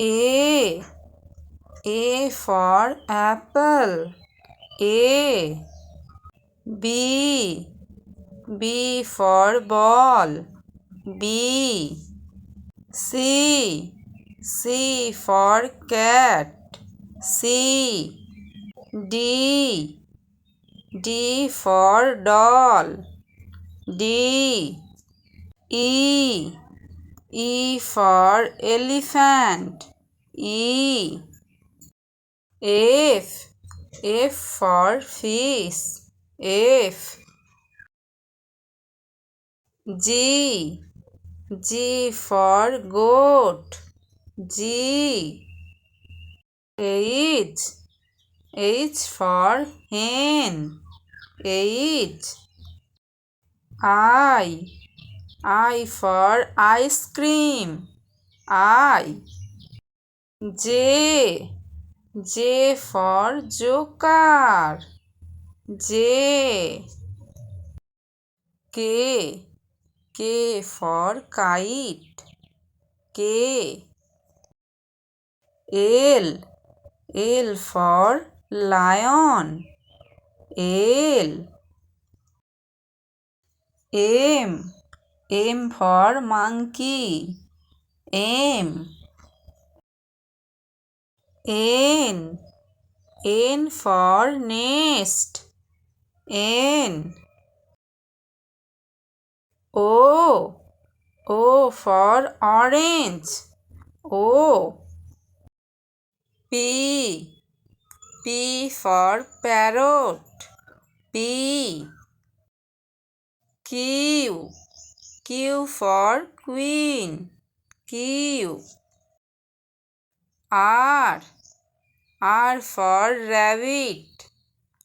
A. A for apple. A. B. B for ball. B. C. C for cat. C. D. D for doll. D. E. E for elephant. E. F. F for fish. F. G. G for goat. G. H. H for hen. H. I for ice cream. I. J. J for joker. J. K. K for kite. K. L. L for lion. L. M. M for monkey. M. N. N for nest. N. O. O for orange. O. P. P for parrot. P. Q. Q for queen. Q. R. R for rabbit.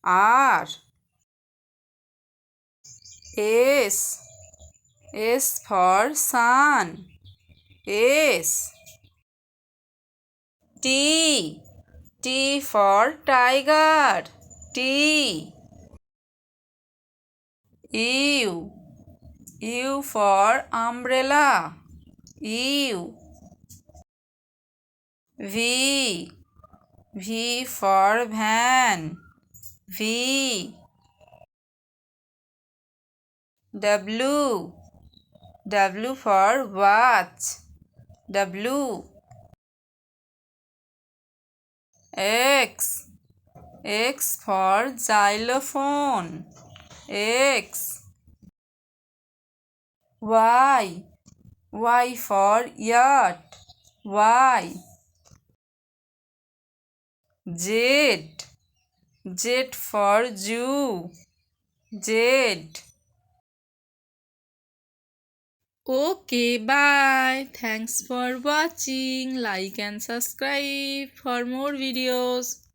R. S. S for sun. S. T. T for tiger. T. U. U for umbrella. U. V. V for van. V. W. W for watch. W. X. X for xylophone. X. Y. Y for yacht. Y. Z. Z for zoo. Z. Okay, bye. Thanks for watching. Like and subscribe for more videos.